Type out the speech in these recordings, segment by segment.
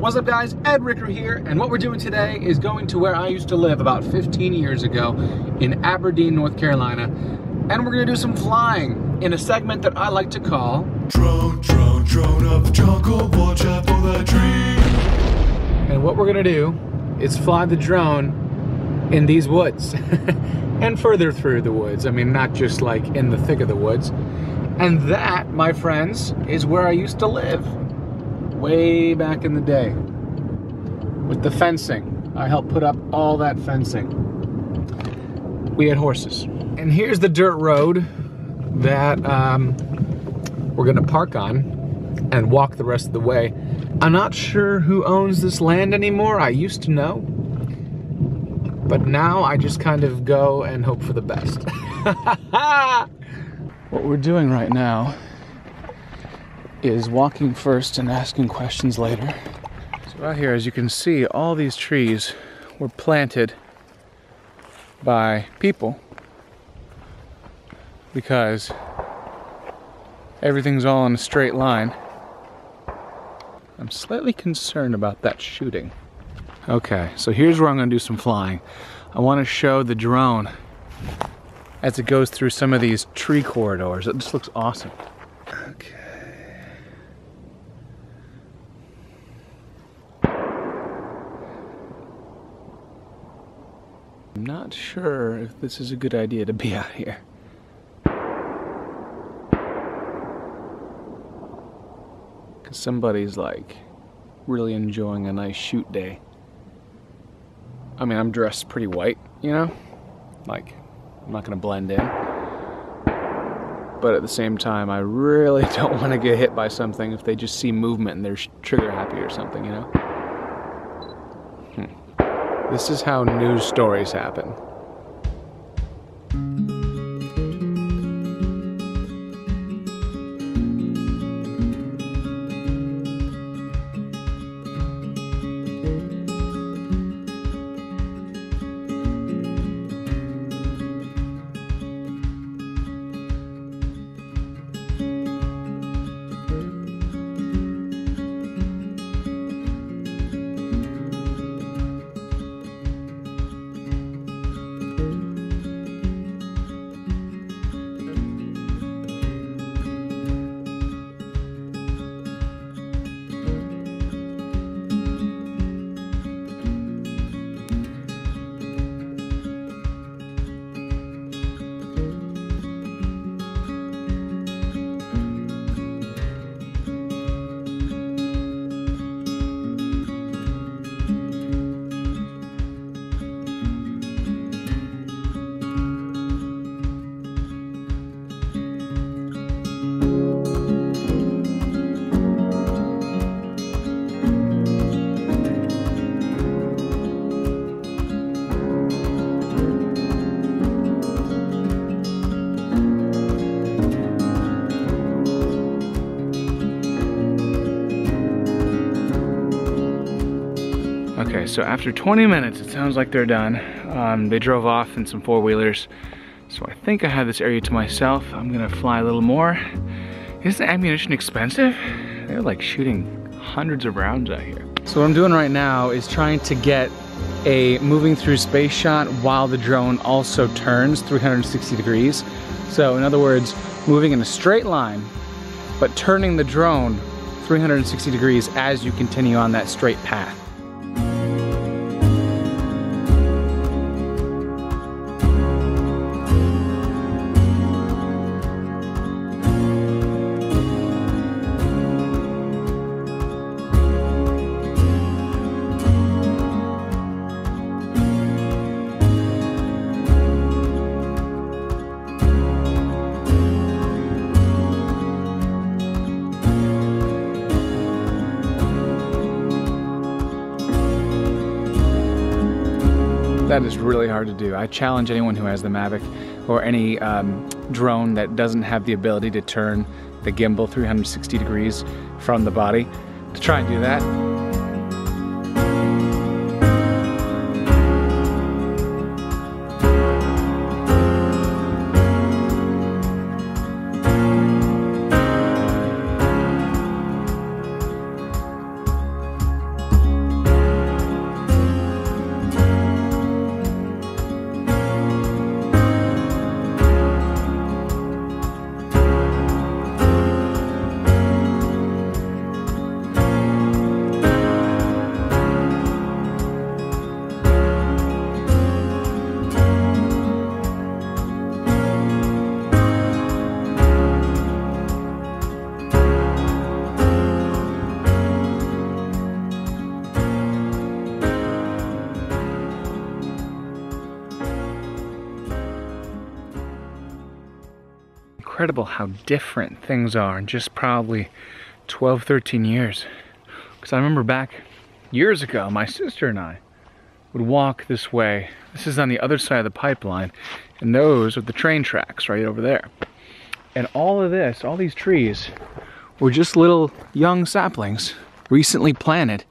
What's up guys, Ed Ricker here, and what we're doing today is going to where I used to live about 15 years ago in Aberdeen, North Carolina, and we're gonna do some flying in a segment that I like to call Drone, Drone, Drone of the Jungle, watch out for that tree. And what we're gonna do is fly the drone in these woods and further through the woods. I mean, not just like in the thick of the woods. And that, my friends, is where I used to live. Way back in the day with the fencing. I helped put up all that fencing. We had horses. And here's the dirt road that we're gonna park on and walk the rest of the way. I'm not sure who owns this land anymore. I used to know, but now I just kind of go and hope for the best. What we're doing right now is walking first and asking questions later. So out here, as you can see, all these trees were planted by people because everything's all in a straight line. I'm slightly concerned about that shooting. Okay, so here's where I'm gonna do some flying. I wanna show the drone as it goes through some of these tree corridors. It just looks awesome. Okay. I'm not sure if this is a good idea to be out here. Because somebody's like really enjoying a nice shoot day. I mean, I'm dressed pretty white, you know? Like, I'm not gonna blend in. But at the same time, I really don't want to get hit by something if they just see movement and they're trigger happy or something, you know? This is how news stories happen. Okay, so after 20 minutes, it sounds like they're done. They drove off in some four-wheelers, so I think I have this area to myself. I'm gonna fly a little more. Isn't the ammunition expensive? They're like shooting hundreds of rounds out here. So what I'm doing right now is trying to get a moving through space shot while the drone also turns 360 degrees. So in other words, moving in a straight line, but turning the drone 360 degrees as you continue on that straight path. That is really hard to do. I challenge anyone who has the Mavic or any drone that doesn't have the ability to turn the gimbal 360 degrees from the body to try and do that. incredible how different things are in just probably 12, 13 years. Because I remember back years ago, my sister and I would walk this way. This is on the other side of the pipeline, and those are the train tracks right over there. And all of this, all these trees, were just little young saplings, recently planted.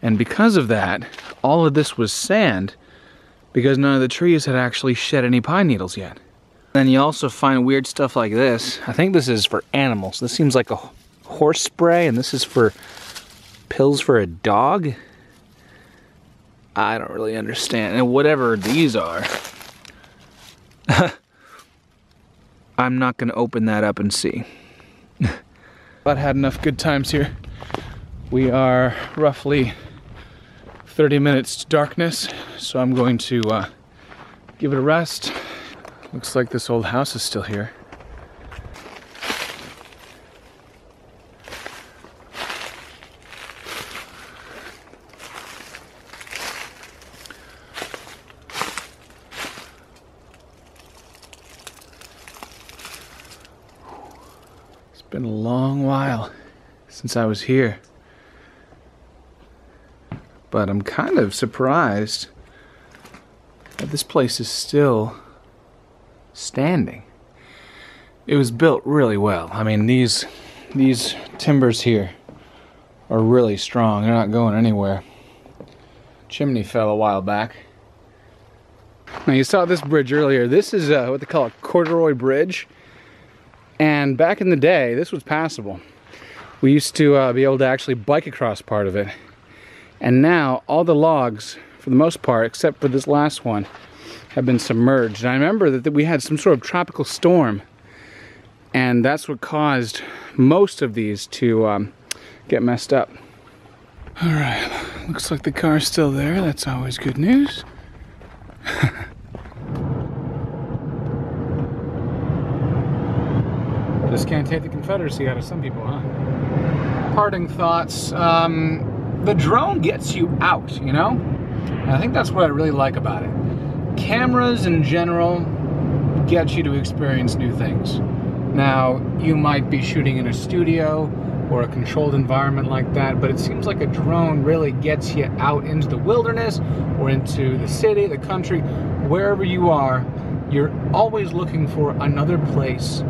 And because of that, all of this was sand, because none of the trees had actually shed any pine needles yet. Then you also find weird stuff like this. I think this is for animals. This seems like a horse spray, and this is for pills for a dog. I don't really understand. And whatever these are, I'm not gonna open that up and see. But had enough good times here. We are roughly 30 minutes to darkness, so I'm going to give it a rest. Looks like this old house is still here. It's been a long while since I was here. But I'm kind of surprised that this place is still standing. It was built really well. I mean, these timbers here are really strong. They're not going anywhere. Chimney fell a while back. Now you saw this bridge earlier. This is what they call a corduroy bridge. And back in the day, this was passable. We used to be able to actually bike across part of it. And now all the logs, for the most part, except for this last one, have been submerged. And I remember that we had some sort of tropical storm, and that's what caused most of these to get messed up. All right, looks like the car's still there. That's always good news. Just can't take the Confederacy out of some people, huh? Parting thoughts. The drone gets you out, you know? And I think that's what I really like about it. Cameras in general get you to experience new things. Now, you might be shooting in a studio or a controlled environment like that, but it seems like a drone really gets you out into the wilderness or into the city, the country, wherever you are. You're always looking for another place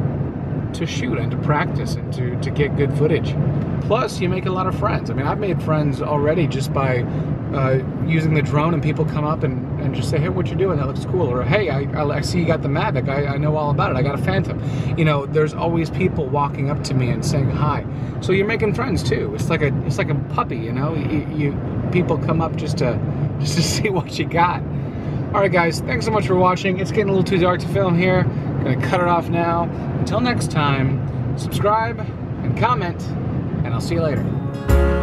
to shoot and to practice and to get good footage. Plus, you make a lot of friends. I mean, I've made friends already just by using the drone, and people come up and just say, hey, what you doing? That looks cool. Or, hey, I see you got the Mavic. I know all about it. I got a Phantom. You know, there's always people walking up to me and saying hi. So you're making friends too. It's like a puppy, you know? People come up just to see what you got. All right, guys, thanks so much for watching. It's getting a little too dark to film here. I'm gonna cut it off now. Until next time, subscribe and comment, and I'll see you later.